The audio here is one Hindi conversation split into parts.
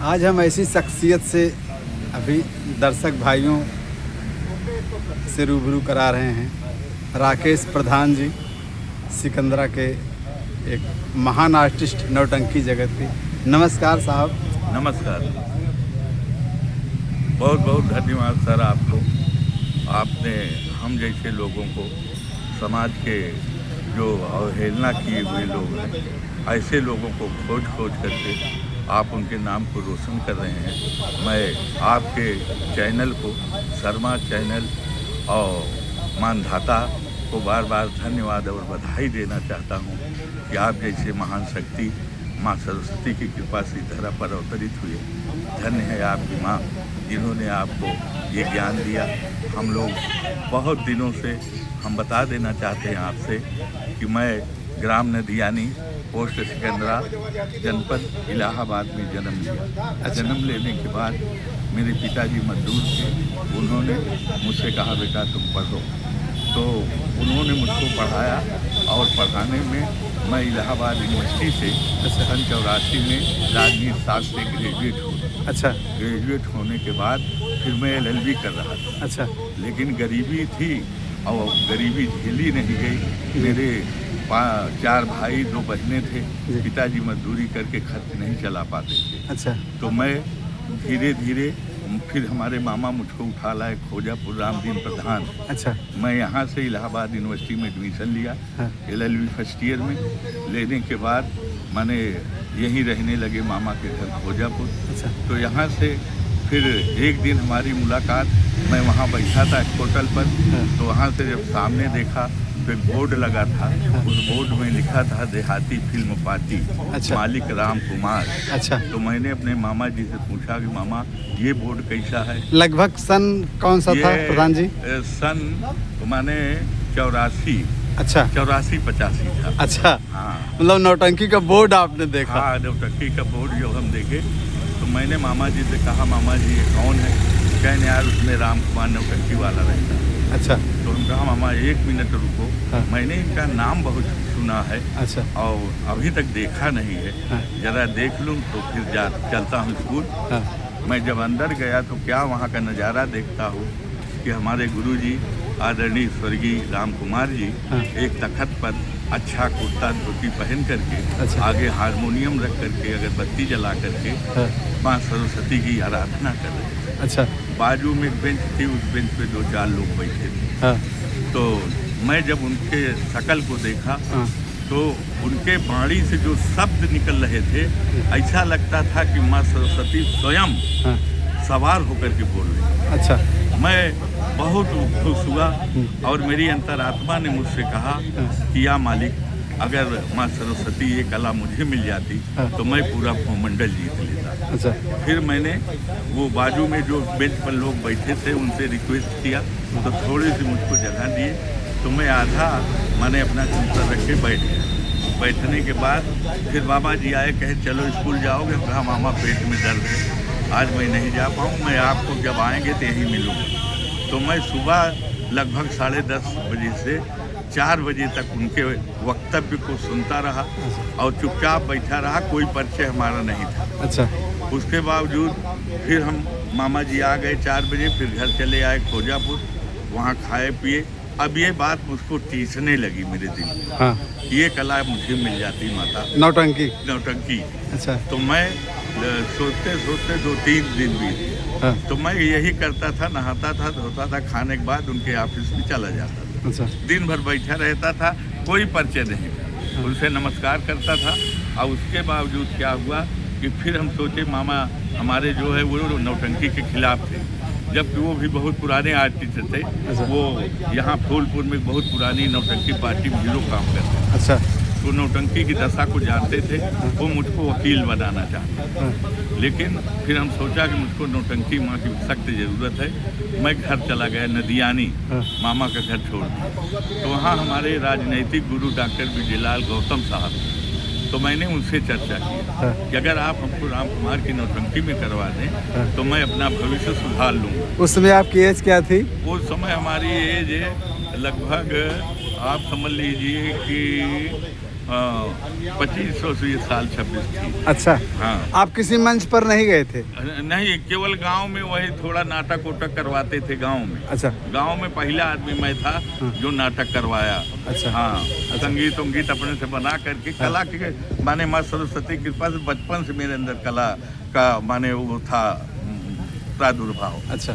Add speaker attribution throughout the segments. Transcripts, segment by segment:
Speaker 1: आज हम ऐसी शख्सियत से अभी दर्शक भाइयों से रूबरू करा रहे हैं। राकेश प्रधान जी, सिकंदरा के एक महान आर्टिस्ट, नौटंकी जगत के। नमस्कार साहब।
Speaker 2: नमस्कार, बहुत बहुत धन्यवाद सर आपको। आपने हम जैसे लोगों को, समाज के जो अवहेलना किए हुए लोग हैं, ऐसे लोगों को खोज करके आप उनके नाम को रोशन कर रहे हैं। मैं आपके चैनल को, शर्मा चैनल और मानधाता को बार बार धन्यवाद और बधाई देना चाहता हूँ कि आप जैसे महान शक्ति माँ सरस्वती की कृपा से धरा पर अवतरित हुए। धन्य है आपकी माँ, जिन्होंने आपको ये ज्ञान दिया। हम लोग बहुत दिनों से हम बता देना चाहते हैं आपसे कि मैं ग्राम नदियानी, पोस्ट सिकंदरा, जनपद इलाहाबाद में जन्म लिया। जन्म लेने के बाद मेरे पिताजी मजदूर थे। उन्होंने मुझसे कहा, बेटा तुम पढ़ो। तो उन्होंने मुझको पढ़ाया और पढ़ाने में मैं इलाहाबाद यूनिवर्सिटी से सन 84 में राजनीति शास्त्र से ग्रेजुएट हुआ।
Speaker 1: अच्छा।
Speaker 2: ग्रेजुएट होने के बाद फिर मैं LLB कर रहा था।
Speaker 1: अच्छा।
Speaker 2: लेकिन गरीबी थी और गरीबी झेली नहीं गई। मेरे 4 भाई 2 बहनें थे। पिताजी मजदूरी करके खर्च नहीं चला पाते थे।
Speaker 1: अच्छा।
Speaker 2: तो मैं धीरे धीरे फिर हमारे मामा मुझको उठा लाए खोजापुर रामदीन प्रधान।
Speaker 1: अच्छा।
Speaker 2: मैं यहाँ से इलाहाबाद यूनिवर्सिटी में एडमिशन लिया।
Speaker 1: हाँ।
Speaker 2: LLB फर्स्ट ईयर में लेने के बाद मैंने यहीं रहने लगे मामा के घर खोजापुर।
Speaker 1: अच्छा।
Speaker 2: तो यहाँ से फिर एक दिन हमारी मुलाकात, मैं वहाँ बैठा था होटल पर। तो वहाँ से जब सामने देखा तो एक बोर्ड लगा था। उस बोर्ड में लिखा था देहाती फिल्म पार्टी।
Speaker 1: अच्छा।
Speaker 2: मालिक राम कुमार।
Speaker 1: अच्छा।
Speaker 2: तो मैंने अपने मामा जी से पूछा कि मामा ये बोर्ड कैसा है।
Speaker 1: लगभग सन कौन सा था प्रधान जी?
Speaker 2: सन माने 84।
Speaker 1: अच्छा।
Speaker 2: 84-85 था।
Speaker 1: अच्छा।
Speaker 2: हाँ,
Speaker 1: मतलब नौटंकी का बोर्ड आपने देखा?
Speaker 2: हाँ, नौटंकी का बोर्ड जो हम देखे तो मैंने मामा जी से कहा, मामा जी ये कौन है? कहने यार उसमें राम कुमार नौटंकी वाला रहता है।
Speaker 1: अच्छा।
Speaker 2: तो हम कहा, मामा 1 मिनट रुको।
Speaker 1: हाँ।
Speaker 2: मैंने इनका नाम बहुत सुना है।
Speaker 1: अच्छा।
Speaker 2: और अभी तक देखा नहीं है।
Speaker 1: हाँ।
Speaker 2: जरा देख लूँ तो फिर चलता हूँ स्कूल।
Speaker 1: हाँ।
Speaker 2: मैं जब अंदर गया तो क्या वहाँ का नज़ारा देखता हूँ कि हमारे गुरुजी आदरणीय स्वर्गीय राम कुमार जी
Speaker 1: हाँ।
Speaker 2: एक तखत पर अच्छा कुर्ता धोती पहन करके,
Speaker 1: अच्छा।
Speaker 2: आगे हारमोनियम रख करके, अगरबत्ती जला करके
Speaker 1: हाँ।
Speaker 2: माँ सरस्वती की आराधना कर रहे थे।
Speaker 1: अच्छा।
Speaker 2: बाजू में एक बेंच थी, उस बेंच पे 2-4 लोग बैठे थे।
Speaker 1: हाँ।
Speaker 2: तो मैं जब उनके शकल को देखा
Speaker 1: हाँ।
Speaker 2: तो उनके वाणी से जो शब्द निकल रहे थे, ऐसा लगता था कि माँ सरस्वती स्वयं
Speaker 1: हाँ।
Speaker 2: सवार होकर के बोल रही।
Speaker 1: अच्छा।
Speaker 2: मैं बहुत खुश हुआ और मेरी अंतरात्मा ने मुझसे कहा कि या मालिक, अगर माँ सरस्वती ये कला मुझे मिल जाती तो मैं पूरा भूमंडल जीत लेता।
Speaker 1: अच्छा।
Speaker 2: फिर मैंने वो बाजू में जो बेंच पर लोग बैठे थे उनसे रिक्वेस्ट किया तो थोड़ी सी मुझको जगह दिए। तो मैं आधा मैंने अपना कंप्यूटर रख के बैठ गया। बैठने के बाद फिर बाबा जी आए, कहे चलो स्कूल जाओगे? कहा मामा पेट में दर्द है, आज मैं नहीं जा पाऊँ, मैं आपको जब आएंगे तो यहीं मिलूँगा। तो मैं सुबह लगभग 10:30 बजे से 4 बजे तक उनके वक्तव्य को सुनता रहा और चुपचाप बैठा रहा। कोई परिचय हमारा नहीं था।
Speaker 1: अच्छा।
Speaker 2: उसके बावजूद फिर हम मामा जी आ गए 4 बजे, फिर घर चले आए खोजापुर, वहाँ खाए पिए। अब ये बात मुझको टीसने लगी मेरे दिल में।
Speaker 1: हाँ।
Speaker 2: ये कला मुझे मिल जाती माता नौटंकी।
Speaker 1: अच्छा।
Speaker 2: तो मैं सोचते सोचते 2-3 दिन बीत।
Speaker 1: हाँ।
Speaker 2: तो मैं यही करता था, नहाता था, धोता था, खाने के बाद उनके ऑफिस में चला जाता था।
Speaker 1: अच्छा।
Speaker 2: दिन भर बैठा रहता था, कोई परिचय नहीं था। उनसे नमस्कार करता था। और उसके बावजूद क्या हुआ कि फिर हम सोचे मामा हमारे जो है वो नौटंकी के खिलाफ थे, जबकि वो भी बहुत पुराने आर्टिस्ट थे। वो यहाँ फूलपुर में बहुत पुरानी नौटंकी पार्टी में लोग काम करते थे।
Speaker 1: अच्छा।
Speaker 2: तो नौटंकी की दशा को जानते थे। वो मुझको वकील बनाना चाहते।
Speaker 1: हाँ।
Speaker 2: लेकिन फिर हम सोचा कि मुझको नौटंकी माँ की सख्त ज़रूरत है। मैं घर चला गया नदियानी,
Speaker 1: हाँ।
Speaker 2: मामा का घर छोड़ दिया। तो वहाँ हमारे राजनीतिक गुरु डॉक्टर विजयलाल गौतम साहब, तो मैंने उनसे चर्चा की
Speaker 1: हाँ।
Speaker 2: कि अगर आप हमको राम कुमार की नौटंकी में करवा दें तो मैं अपना भविष्य सुधार लूँगा।
Speaker 1: उस समय आपकी एज क्या थी?
Speaker 2: उस समय हमारी एज लगभग आप समझ लीजिए कि 2500 से ये साल 26 थी।
Speaker 1: अच्छा,
Speaker 2: हाँ।
Speaker 1: आप किसी मंच पर नहीं गए थे?
Speaker 2: नहीं, केवल गांव में वही थोड़ा नाटक उटक करवाते थे गांव में।
Speaker 1: अच्छा,
Speaker 2: गांव में पहला आदमी मैं था जो नाटक करवाया।
Speaker 1: अच्छा,
Speaker 2: हाँ, संगीत उंगीत अपने से बना करके कला के माने माँ सरस्वती की कृपा से बचपन से मेरे अंदर कला का माने वो था प्रादुर्भाव।
Speaker 1: अच्छा,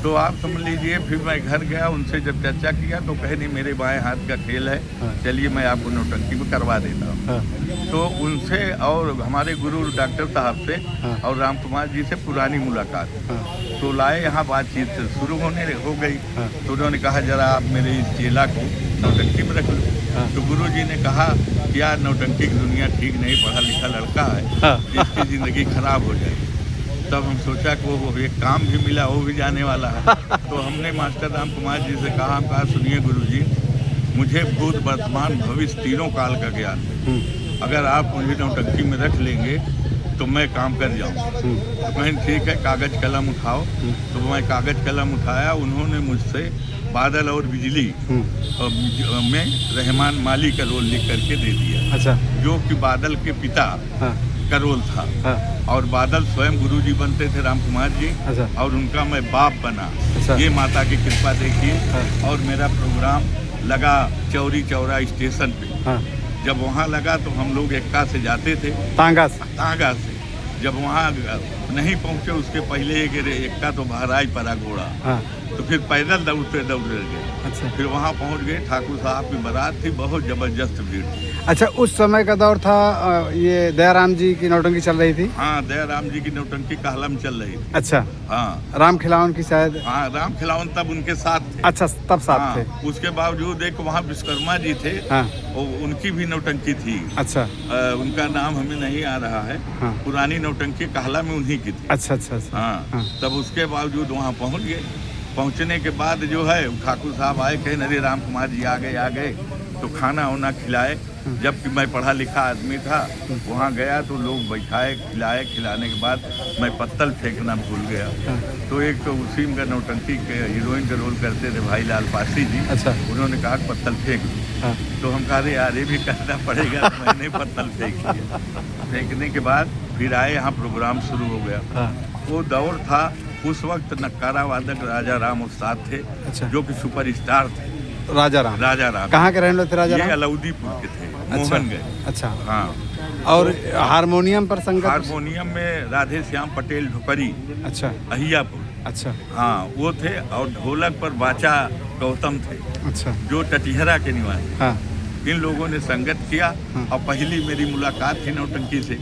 Speaker 2: तो आप समझ लीजिए, फिर मैं घर गया, उनसे जब चर्चा किया तो कहे नहीं मेरे बाएं हाथ का खेल है, चलिए मैं आपको नौटंकी में करवा देता हूँ। तो उनसे और हमारे गुरु डॉक्टर साहब से और राम कुमार जी से पुरानी मुलाकात, तो लाए यहाँ बातचीत शुरू हो गई। तो उन्होंने कहा जरा आप मेरे इस चेला को नौटंकी में रख लो। तो गुरु जी ने कहा कि यार नौटंकी की दुनिया ठीक नहीं, पढ़ा लिखा लड़का है, इसकी ज़िंदगी खराब हो जाएगी। तब हम सोचा कि वो एक काम भी मिला, वो भी जाने वाला है। तो हमने मास्टर राम कुमार जी से कहा, हम कहा सुनिए गुरुजी, मुझे भूत वर्तमान भविष्य तीनों काल का ज्ञान है, अगर आप मुझे नौटंकी में रख लेंगे तो मैं काम कर जाऊँ। तो कहें ठीक है, कागज़ कलम उठाओ। तो मैं कागज़ कलम उठाया, उन्होंने मुझसे बादल और बिजली में रहमान माली का रोल लिख करके दे दिया।
Speaker 1: अच्छा,
Speaker 2: जो कि बादल के पिता का रोल था। और बादल स्वयं गुरुजी बनते थे राम कुमार जी।
Speaker 1: अच्छा,
Speaker 2: और उनका मैं बाप बना।
Speaker 1: अच्छा,
Speaker 2: ये माता की कृपा देखिए। और मेरा प्रोग्राम लगा चौरी चौरा स्टेशन पे। जब वहाँ लगा तो हम लोग एक्का से जाते थे, तांगा से। जब वहाँ नहीं पहुँचे उसके पहले एक एक्का तो बहराई पड़ा घोड़ा, तो फिर पैदल दौड़ते गए।
Speaker 1: अच्छा,
Speaker 2: फिर वहाँ पहुँच गए, ठाकुर साहब की बारात थी, बहुत जबरदस्त भीड़ थी।
Speaker 1: अच्छा, उस समय का दौर था, ये दयाराम जी की नौटंकी चल रही थी?
Speaker 2: हाँ, दयाराम जी की नौटंकी काहला में चल रही थी।
Speaker 1: अच्छा,
Speaker 2: हाँ,
Speaker 1: राम खिलावन की शायद?
Speaker 2: हाँ, राम खिलावन तब उनके साथ थे।
Speaker 1: अच्छा, तब साथ थे।
Speaker 2: उसके बावजूद एक वहाँ विश्वकर्मा जी थे, उनकी भी नौटंकी थी।
Speaker 1: अच्छा,
Speaker 2: उनका नाम हमें नहीं आ रहा है। पुरानी नौटंकी काहला में उन्हीं की थी।
Speaker 1: अच्छा, अच्छा,
Speaker 2: हाँ। तब उसके बावजूद वहाँ पहुँच गए। पहुँचने के बाद जो है ठाकुर साहब आए, कहे अरे राम कुमार जी आ गए। तो खाना वाना खिलाए। जबकि मैं पढ़ा लिखा आदमी था, वहाँ गया तो लोग बैठाए, खिलाने के बाद मैं पत्तल फेंकना भूल गया। तो एक तो उसी में नौटंकी के हीरोइन का रोल करते थे भाई लाल पासी जी। अच्छा, उन्होंने कहा पत्तल फेंक। तो हम कहा रहे यार ये भी करना पड़ेगा। मैंने पत्तल फेंक दिया। फेंकने के बाद फिर आए, यहाँ प्रोग्राम शुरू हो गया। वो दौर था, उस वक्त नक्कारा वादक राजा राम उस्ताद थे। अच्छा, जो कि सुपरस्टार थे। राजा राम
Speaker 1: कहाँ के रहने वाले थे राजा राम?
Speaker 2: ये अलौदीपुर के थे। अच्छा, मोहन गए।
Speaker 1: अच्छा,
Speaker 2: हाँ।
Speaker 1: और हारमोनियम पर संगत?
Speaker 2: हारमोनियम में राधे श्याम पटेल ढोकरी। अच्छा, अहियापुर। अच्छा, हाँ, वो थे। और ढोलक पर बाचा गौतम थे। अच्छा, जो टटिहरा के निवासी। हाँ। इन लोगों ने संगत किया। और पहली मेरी मुलाकात थी नौटंकी से।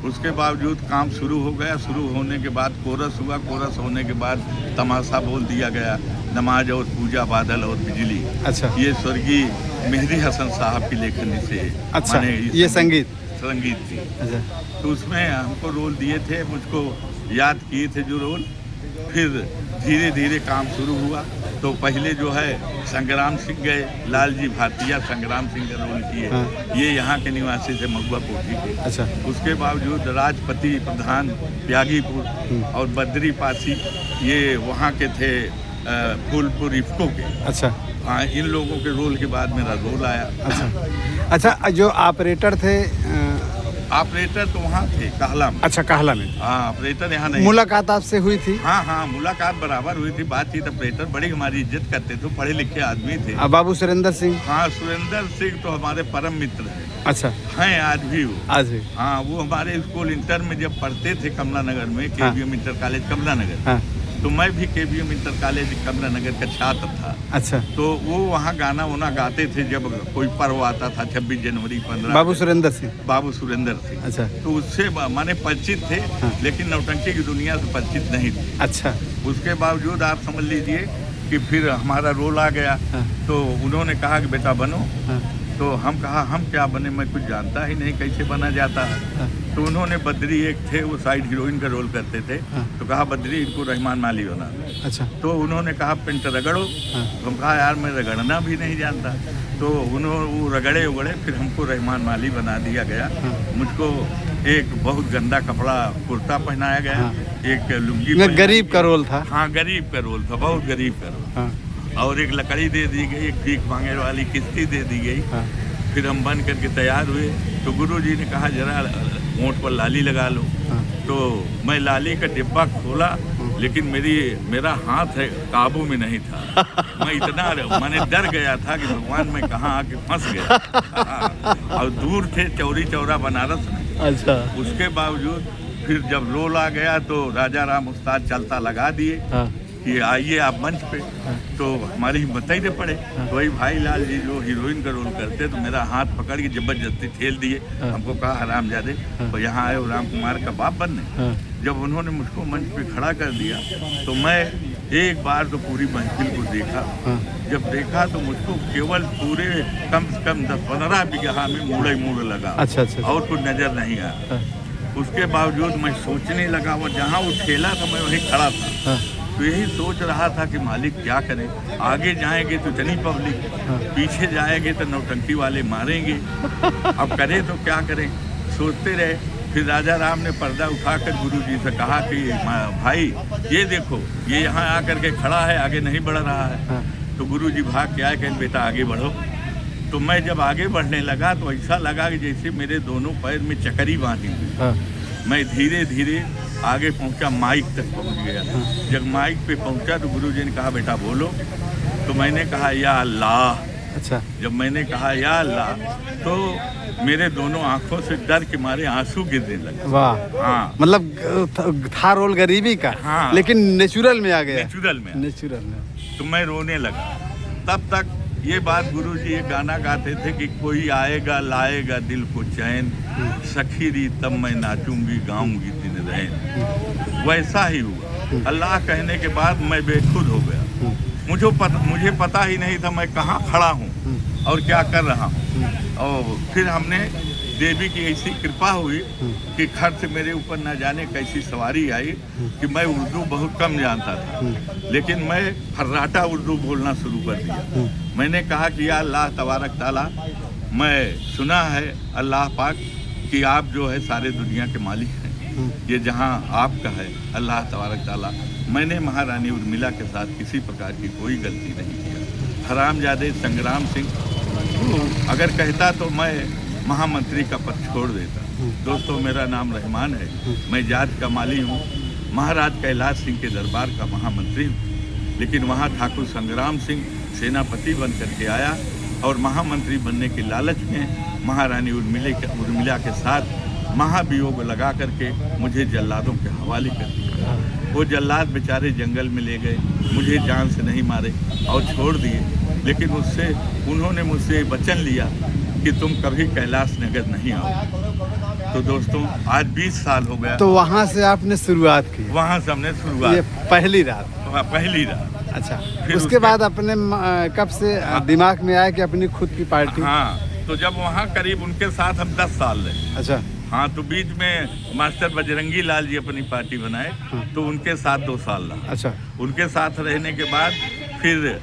Speaker 2: उसके बावजूद काम शुरू हो गया। शुरू होने के बाद कोरस हुआ। कोरस होने के बाद तमाशा बोल दिया गया, नमाज और पूजा, बादल और बिजली। अच्छा, ये स्वर्गीय मेहदी हसन साहब की लेखनी से। अच्छा, ये संगीत थी। अच्छा, तो उसमें हमको रोल दिए थे, मुझको याद किए थे जो रोल। फिर धीरे धीरे काम शुरू हुआ। तो पहले जो है संग्राम सिंह गए, लालजी भाटिया संग्राम सिंह का रोल किए। ये यहाँ के निवासी थे, महुआ कोठी के। अच्छा, उसके बावजूद राजपति प्रधान त्यागीपुर और बद्री पासी, ये वहाँ के थे फूलपुर इफ्को के। अच्छा, हाँ, इन लोगों के रोल के बाद मेरा रोल आया।
Speaker 1: अच्छा, जो ऑपरेटर थे?
Speaker 2: ऑपरेटर तो वहाँ थे काहला में।
Speaker 1: अच्छा, काहला में।
Speaker 2: हाँ, ऑपरेटर यहाँ नहीं।
Speaker 1: मुलाकात आपसे हुई थी?
Speaker 2: हाँ, मुलाकात बराबर हुई थी, बातचीत। ऑपरेटर बड़ी हमारी इज्जत करते थे, पढ़े लिखे आदमी थे।
Speaker 1: बाबू सुरेंद्र सिंह? हाँ,
Speaker 2: सुरेंद्र सिंह तो हमारे परम मित्र हैं।
Speaker 1: अच्छा,
Speaker 2: हैं आज भी वो।
Speaker 1: आज भी? हाँ,
Speaker 2: वो हमारे स्कूल इंटर में जब पढ़ते थे कमला नगर में, KBM इंटर कॉलेज कमला नगर। तो मैं भी KBM इंटर कॉलेज कमला नगर का छात्र था। अच्छा, तो वो वहाँ गाना वाना गाते थे जब कोई पर्व आता था, 26 जनवरी 15। बाबू सुरेंद्र सिंह। अच्छा, तो उससे माने परिचित थे। लेकिन नौटंकी की दुनिया से परिचित नहीं थे। अच्छा, उसके बावजूद आप समझ लीजिए कि फिर हमारा रोल आ गया। तो उन्होंने कहा कि बेटा बनो। तो हम कहा हम क्या बने, मैं कुछ जानता ही नहीं कैसे बना जाता है। तो उन्होंने बद्री, एक थे वो साइड हीरोइन का रोल करते थे। तो कहा बद्री इनको रहमान माली बना। अच्छा, तो उन्होंने कहा पेंट रगड़ो। तो हम कहा यार मैं रगड़ना भी नहीं जानता। तो उन्होंने वो रगड़े उगड़े, फिर हमको रहमान माली बना दिया गया। मुझको एक बहुत गंदा कपड़ा कुर्ता पहनाया गया, एक लुंगी।
Speaker 1: गरीब का रोल था?
Speaker 2: हाँ, गरीब का रोल था, बहुत गरीब का रोल। और एक लकड़ी दे दी गई, एक भीख मांगे वाली किस्ती दे दी गई। फिर हम बन करके तैयार हुए तो गुरुजी ने कहा जरा होंठ पर लाली लगा लो।
Speaker 1: हाँ।
Speaker 2: तो मैं लाली का डिब्बा खोला, लेकिन मेरा हाथ है काबू में नहीं था। मैं इतना मैंने डर गया था कि भगवान मैं कहाँ आके फंस गया। और दूर थे चौरी चौरा बनारस में।
Speaker 1: अच्छा।
Speaker 2: उसके बावजूद फिर जब रोल आ गया तो राजा राम उस्ताद चलता लगा दिए
Speaker 1: हाँ।
Speaker 2: कि आइए आप मंच पे। तो हमारी हिम्मत ही न पड़े। तो वही भाई लाल जी जो हीरोइन का रोल करते तो मेरा हाथ पकड़ के जबरदस्ती ठेल दिए। हमको कहा हरामजादे तो यहाँ आए हो राम कुमार का बाप बनने। जब उन्होंने मुझको मंच पे खड़ा कर दिया तो मैं एक बार तो पूरी महफिल को देखा। जब देखा तो मुझको केवल पूरे कम से कम 10-15 बीघा में मूड़ लगा।
Speaker 1: अच्छा, अच्छा।
Speaker 2: और कुछ नजर नहीं आया। उसके बावजूद मैं सोचने लगा, वो जहाँ वो ठेला था मैं वहीं खड़ा था। तो यही सोच रहा था कि मालिक क्या करें, आगे जाएंगे तो इतनी पब्लिक, पीछे जाएंगे तो नौटंकी वाले मारेंगे, अब करें तो क्या करें, सोचते रहे। फिर राजा राम ने पर्दा उठाकर गुरुजी से कहा कि भाई ये देखो ये यहाँ आकर के खड़ा है, आगे नहीं बढ़ रहा है। तो गुरुजी भाग के आए, कहें बेटा आगे बढ़ो। तो मैं जब आगे बढ़ने लगा तो ऐसा लगा कि जैसे मेरे दोनों पैर में चकरी बांधी हुई। मैं धीरे धीरे आगे पहुंचा, माइक तक पहुंच गया। जब माइक पे पहुंचा तो गुरुजी ने कहा बेटा बोलो। तो मैंने कहा या अल्लाह।
Speaker 1: अच्छा।
Speaker 2: जब मैंने कहा या अल्लाह तो मेरे दोनों आंखों से डर के मारे आंसू गिरने लगे।
Speaker 1: वाह।
Speaker 2: हाँ,
Speaker 1: मतलब था रोल गरीबी का।
Speaker 2: हाँ,
Speaker 1: लेकिन नेचुरल में आ गया।
Speaker 2: नेचुरल में तो मैं रोने लगा। तब तक ये बात गुरुजी एक गाना गाते थे कि कोई आएगा लाएगा दिल को चैन, सखीरी तब मैं नाचूंगी गाऊंगी दिन रैन। वैसा ही हुआ। अल्लाह कहने के बाद मैं बेखुद हो गया। मुझे पता ही नहीं था मैं कहाँ खड़ा हूँ और क्या कर रहा हूँ। और फिर हमने देवी की ऐसी कृपा हुई कि खर्च मेरे ऊपर न जाने कैसी सवारी आई कि मैं उर्दू बहुत कम जानता था, लेकिन मैं फर्राटा उर्दू बोलना शुरू कर दिया। मैंने कहा कि या अल्लाह तबारक ताला, मैं सुना है अल्लाह पाक कि आप जो है सारे दुनिया के मालिक हैं, ये जहाँ आपका है अल्लाह तबारक ताला। मैंने महारानी उर्मिला के साथ किसी प्रकार की कोई गलती नहीं किया। हरामजादे संग्राम सिंह अगर कहता तो मैं महामंत्री का पद छोड़ देता। दोस्तों मेरा नाम रहमान है, मैं जाट का माली हूँ, महाराज कैलाश सिंह के दरबार का महामंत्री हूँ। लेकिन वहाँ ठाकुर संग्राम सिंह सेनापति बन करके आया और महामंत्री बनने के लालच में महारानी उर्मिला के साथ महाभियोग लगा करके मुझे जल्लादों के हवाले कर दिया। वो जल्लाद बेचारे जंगल में ले गए, मुझे जान से नहीं मारे और छोड़ दिए। लेकिन उन्होंने मुझसे वचन लिया कि तुम कभी कैलाश नगर नहीं आओ। तो दोस्तों आज 20 साल हो गया।
Speaker 1: तो वहाँ से आपने शुरुआत की?
Speaker 2: वहाँ से हमने शुरुआत।
Speaker 1: ये पहली रात?
Speaker 2: पहली रात।
Speaker 1: अच्छा। फिर उसके बाद अपने कब से दिमाग में आया कि अपनी खुद की पार्टी?
Speaker 2: हाँ, तो जब वहाँ करीब उनके साथ हम 10 साल रहे।
Speaker 1: अच्छा।
Speaker 2: हाँ, तो बीच में मास्टर बजरंगी लाल जी अपनी पार्टी बनाए। तो उनके साथ 2 साल रहा।
Speaker 1: अच्छा।
Speaker 2: उनके साथ रहने के बाद फिर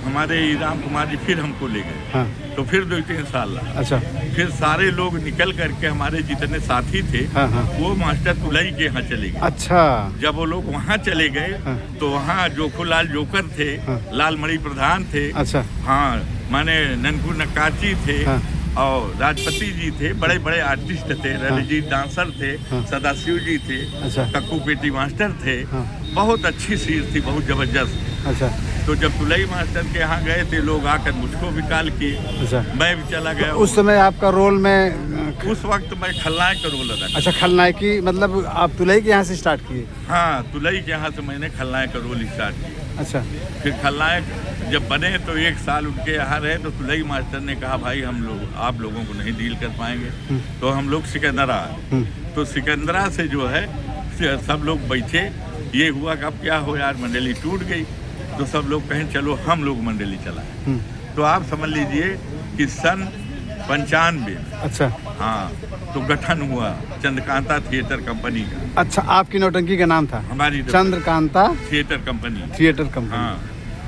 Speaker 2: हमारे राम कुमार जी फिर हमको ले गए।
Speaker 1: हाँ।
Speaker 2: तो फिर 2-3 साल रहा।
Speaker 1: अच्छा।
Speaker 2: फिर सारे लोग निकल करके हमारे जितने साथी थे,
Speaker 1: हाँ, हाँ।
Speaker 2: वो मास्टर तुलई के यहाँ चले गए।
Speaker 1: अच्छा।
Speaker 2: जब वो लोग वहाँ चले गए,
Speaker 1: हाँ।
Speaker 2: तो वहाँ जोखूलाल जोकर थे,
Speaker 1: हाँ।
Speaker 2: लालमणि प्रधान थे।
Speaker 1: अच्छा।
Speaker 2: हाँ, माने ननकू नक्काची थे।
Speaker 1: हाँ।
Speaker 2: और राजपति जी थे, बड़े बड़े आर्टिस्ट थे, रणजीत डांसर थे।
Speaker 1: हाँ।
Speaker 2: सदाशिव जी थे।
Speaker 1: अच्छा।
Speaker 2: कक्कू पेटी मास्टर थे।
Speaker 1: हाँ।
Speaker 2: बहुत अच्छी सीट थी, बहुत जबरदस्त।
Speaker 1: अच्छा।
Speaker 2: तो जब तुलई मास्टर के यहाँ गए थे लोग आकर मुझको भी कॉल किए।
Speaker 1: अच्छा।
Speaker 2: मैं भी चला गया।
Speaker 1: उस समय आपका रोल में
Speaker 2: उस वक्त मैं खलनायक का रोल अदा।
Speaker 1: अच्छा, खलनायकी मतलब आप तुलई के यहाँ से स्टार्ट किए?
Speaker 2: हाँ, तुलई के यहाँ से मैंने खलनायक का रोल स्टार्ट किया।
Speaker 1: अच्छा।
Speaker 2: फिर खलनायक जब बने तो 1 साल उनके यहाँ रहे तो तुलई मास्टर ने कहा भाई आप लोगों को नहीं डील कर पाएंगे। तो हम लोग सिकंदरा आए। तो सिकंदरा से जो है सब लोग बैठे, ये हुआ कि अब क्या हो यार, मंडली टूट गई। तो सब लोग कहें चलो हम लोग मंडली चलाएं। तो आप समझ लीजिए कि सन 95।
Speaker 1: अच्छा।
Speaker 2: हाँ, तो गठन हुआ चंद्रकांता थिएटर कंपनी का।
Speaker 1: अच्छा, आपकी नौटंकी का नाम था?
Speaker 2: हमारी
Speaker 1: Chandrakanta
Speaker 2: theatre company.
Speaker 1: Theatre company.
Speaker 2: हाँ,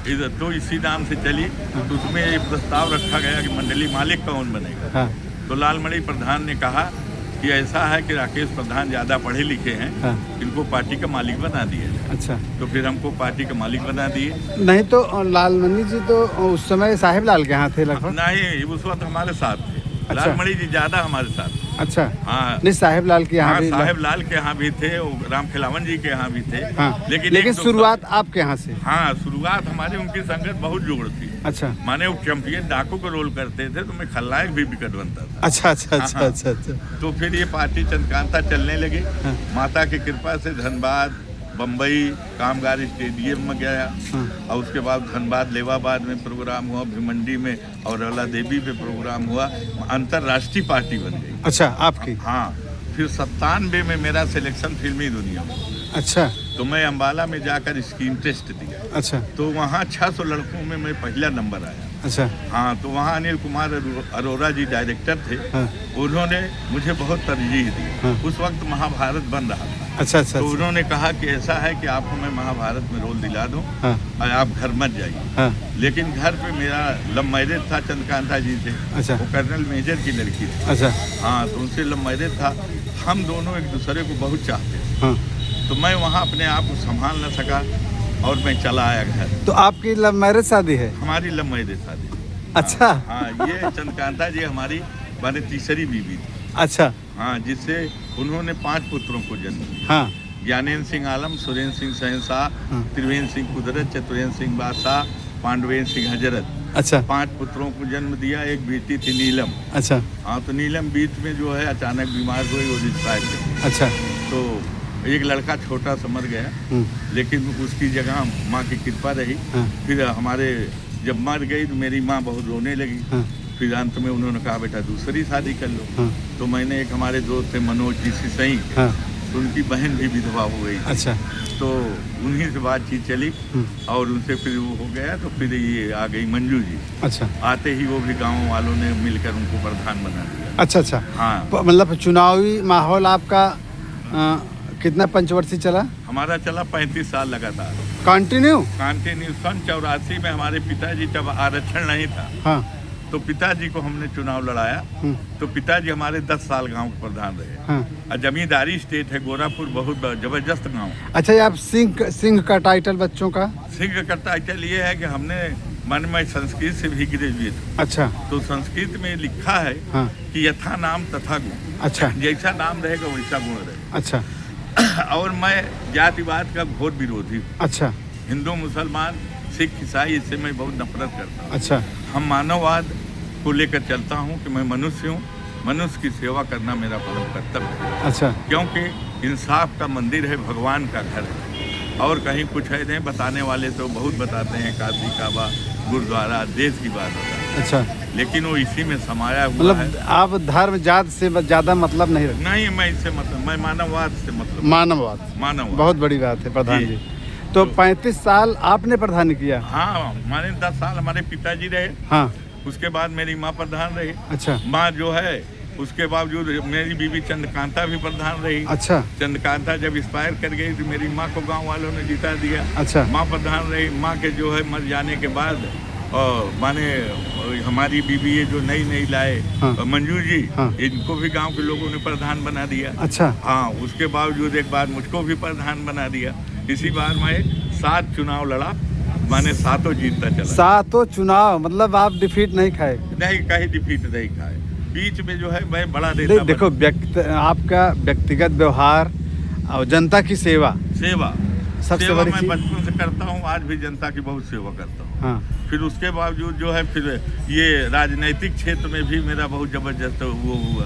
Speaker 2: इधर तो इसी नाम से चली। तो उसमें ये प्रस्ताव रखा गया कि मंडली मालिक कौन बनेगा।
Speaker 1: हाँ।
Speaker 2: तो लालमणि प्रधान ने कहा कि ऐसा है कि राकेश प्रधान ज़्यादा पढ़े लिखे हैं,
Speaker 1: हाँ।
Speaker 2: इनको पार्टी का मालिक बना दिया जाए।
Speaker 1: अच्छा,
Speaker 2: तो फिर हमको पार्टी का मालिक बना दिए।
Speaker 1: नहीं तो लालमणि जी तो उस समय साहिब लाल के यहाँ थे लगभग।
Speaker 2: नहीं, उस वक्त हमारे साथ थे।
Speaker 1: अच्छा।
Speaker 2: लालमणि जी ज़्यादा हमारे साथ थे।
Speaker 1: अच्छा,
Speaker 2: हाँ,
Speaker 1: नहीं साहिब लाल के यहाँ
Speaker 2: हाँ,
Speaker 1: भी
Speaker 2: साहेब लाल के यहाँ भी थे, वो राम खिलावन जी के यहाँ भी थे।
Speaker 1: हाँ,
Speaker 2: लेकिन
Speaker 1: लेकिन
Speaker 2: एक दो-
Speaker 1: शुरुआत आपके यहाँ से।
Speaker 2: हाँ, शुरुआत हमारी उनकी संगत बहुत जोड़ थी।
Speaker 1: अच्छा
Speaker 2: माने वो चैंपियन डाकू का रोल करते थे, तो मैं खलनायक भी विकट बनता था।
Speaker 1: अच्छा अच्छा अच्छा
Speaker 2: हाँ।
Speaker 1: अच्छा अच्छा।
Speaker 2: तो फिर ये पार्टी चंद्रकांता चलने लगे।
Speaker 1: हाँ।
Speaker 2: माता की कृपा से धनबाद, बम्बई कामगार स्टेडियम में गया।
Speaker 1: हाँ।
Speaker 2: और उसके बाद धनबाद लेवाबाद में प्रोग्राम हुआ, भिमंडी में और रौला देवी पे प्रोग्राम हुआ। अंतर्राष्ट्रीय पार्टी बन गई।
Speaker 1: अच्छा आपकी।
Speaker 2: हाँ, फिर 97 में मेरा सिलेक्शन फिल्मी दुनिया में।
Speaker 1: अच्छा
Speaker 2: तो मैं अम्बाला में जाकर स्कीम टेस्ट दिया।
Speaker 1: अच्छा
Speaker 2: तो वहाँ 600 लड़कों में मैं पहला नंबर आया।
Speaker 1: अच्छा।
Speaker 2: हाँ, तो वहाँ अनिल कुमार अरोरा जी डायरेक्टर थे।
Speaker 1: हाँ।
Speaker 2: उन्होंने मुझे बहुत तरजीह दी।
Speaker 1: हाँ।
Speaker 2: उस वक्त महाभारत बन रहा था।
Speaker 1: अच्छा अच्छा
Speaker 2: तो
Speaker 1: अच्छा।
Speaker 2: उन्होंने कहा कि ऐसा है कि आपको मैं महाभारत में रोल दिला दूं
Speaker 1: हाँ
Speaker 2: और आप घर मत जाइए।
Speaker 1: हाँ।
Speaker 2: लेकिन घर पे मेरा लव मैरिज था चंद्रकांता जी से।
Speaker 1: अच्छा
Speaker 2: वो कर्नल मेजर की लड़की थी।
Speaker 1: अच्छा।
Speaker 2: हाँ, तो उनसे लव मैरिज था। हम दोनों एक दूसरे को बहुत चाहते थे।
Speaker 1: हाँ,
Speaker 2: तो मैं वहाँ अपने आप को संभाल न सका और मैं चला आया घर।
Speaker 1: तो आपकी लव मैरिज शादी है?
Speaker 2: हमारी लव मैरिज शादी।
Speaker 1: अच्छा।
Speaker 2: हाँ, ये चंद्रकांता जी हमारी माने तीसरी बीवी थी।
Speaker 1: अच्छा।
Speaker 2: हाँ, जिससे उन्होंने 5 पुत्रों को जन्म दिया।
Speaker 1: हाँ
Speaker 2: ज्ञानेन्द्र सिंह आलम, सुरेंद्र सिंह शहनशाह,
Speaker 1: हाँ।
Speaker 2: त्रिवेंद्र सिंह कुदरत, चतुरेंद्र सिंह बादशाह, पांडवेंद्र सिंह हजरत,
Speaker 1: अच्छा
Speaker 2: 5 पुत्रों को जन्म दिया। एक बेटी थी नीलम।
Speaker 1: अच्छा
Speaker 2: हाँ, तो नीलम बीच में जो है अचानक बीमार हुई और एक्सपायर कर गई।
Speaker 1: अच्छा।
Speaker 2: तो एक लड़का छोटा सा मर गया, लेकिन उसकी जगह माँ की कृपा रही।
Speaker 1: हाँ।
Speaker 2: फिर हमारे जब मर गई तो मेरी माँ बहुत रोने लगी।
Speaker 1: हाँ।
Speaker 2: फिर अंत में उन्होंने कहा बेटा दूसरी शादी कर लो।
Speaker 1: हाँ।
Speaker 2: तो मैंने एक हमारे दोस्त थे मनोज जी सिसई,
Speaker 1: हाँ।
Speaker 2: तो उनकी बहन भी विधवा हो गई।
Speaker 1: अच्छा।
Speaker 2: तो उन्हीं से बातचीत चली और उनसे फिर वो हो गया। तो फिर ये आ गई मंजू जी।
Speaker 1: अच्छा
Speaker 2: आते ही वो भी गांव वालों ने मिलकर उनको प्रधान बना दिया।
Speaker 1: अच्छा अच्छा।
Speaker 2: हाँ,
Speaker 1: मतलब चुनावी माहौल आपका कितना पंचवर्षीय चला?
Speaker 2: हमारा चला 35 साल लगातार
Speaker 1: कंटिन्यू।
Speaker 2: कंटिन्यू। सन 84 में हमारे पिताजी जब आरक्षण नहीं था,
Speaker 1: हाँ।
Speaker 2: तो पिताजी को हमने चुनाव लड़ाया। तो पिताजी हमारे 10 साल गांव के प्रधान रहे।
Speaker 1: हाँ।
Speaker 2: और जमींदारी स्टेट है गोरापुर, बहुत जबरदस्त गांव।
Speaker 1: अच्छा, ये आप सिंह का टाइटल बच्चों का?
Speaker 2: सिंह का टाइटल ये है कि हमने मन में संस्कृत से भी ग्रेजुएट हूँ।
Speaker 1: अच्छा।
Speaker 2: तो संस्कृत में लिखा है
Speaker 1: हाँ।
Speaker 2: कि यथा नाम तथा गुण।
Speaker 1: अच्छा।
Speaker 2: जैसा नाम रहेगा वैसा गुण रहेगा।
Speaker 1: अच्छा
Speaker 2: और मैं जातिवाद का घोर विरोधी हूँ।
Speaker 1: अच्छा
Speaker 2: हिंदू, मुसलमान, सिख, ईसाई, इससे मैं बहुत नफरत करता हूँ।
Speaker 1: अच्छा।
Speaker 2: हम मानववाद को लेकर चलता हूँ कि मैं मनुष्य हूँ, मनुष्य की सेवा करना मेरा परम कर्तव्य है।
Speaker 1: अच्छा।
Speaker 2: क्योंकि इंसाफ का मंदिर है, भगवान का घर है। और कहीं कुछ है नहीं। बताने वाले तो बहुत बताते हैं, काशी काबा, गुरुद्वारा, देश की बात होता है।
Speaker 1: अच्छा,
Speaker 2: लेकिन वो इसी में समाया हुआ
Speaker 1: मतलब
Speaker 2: है।
Speaker 1: आप धर्म जात से ज़्यादा मतलब नहीं रखते?
Speaker 2: नहीं, मैं इससे मतलब, मैं मानववाद से मतलब।
Speaker 1: मानववाद बहुत बड़ी बात है प्रधान जी। तो
Speaker 2: तो
Speaker 1: 35 साल आपने प्रधान किया?
Speaker 2: हाँ, हमारे 10 साल हमारे पिताजी रहे।
Speaker 1: हाँ।
Speaker 2: उसके बाद मेरी माँ प्रधान रही।
Speaker 1: अच्छा।
Speaker 2: माँ जो है उसके बावजूद मेरी बीवी चंद्रकांता भी प्रधान रही।
Speaker 1: अच्छा।
Speaker 2: चंद्रकांता जब एक्सपायर कर गई तो मेरी माँ को गांव वालों ने जिता दिया।
Speaker 1: अच्छा।
Speaker 2: माँ प्रधान रही। माँ के जो है मर जाने के बाद माने हमारी बीवी ये जो नई लाए,
Speaker 1: हाँ।
Speaker 2: मंजू जी,
Speaker 1: हाँ।
Speaker 2: इनको भी गांव के लोगों ने प्रधान बना दिया।
Speaker 1: अच्छा।
Speaker 2: हाँ, उसके बावजूद एक बार मुझको भी प्रधान बना दिया। इसी बार मैं 7 चुनाव लड़ा, माने 7 जीतता चला।
Speaker 1: 7 चुनाव, मतलब आप डिफीट नहीं खाए?
Speaker 2: नहीं, कहीं डिफीट नहीं खाए। बीच में जो है मैं बड़ा देता।
Speaker 1: देखो आपका व्यक्तिगत व्यवहार और जनता की सेवा सबसे
Speaker 2: सेवा
Speaker 1: बड़ी
Speaker 2: मैं
Speaker 1: चीज।
Speaker 2: बचपन से करता हूँ, आज भी जनता की बहुत सेवा करता हूँ।
Speaker 1: हाँ।
Speaker 2: फिर उसके बावजूद जो है फिर ये राजनीतिक क्षेत्र में भी मेरा बहुत जबरदस्त वो हुआ।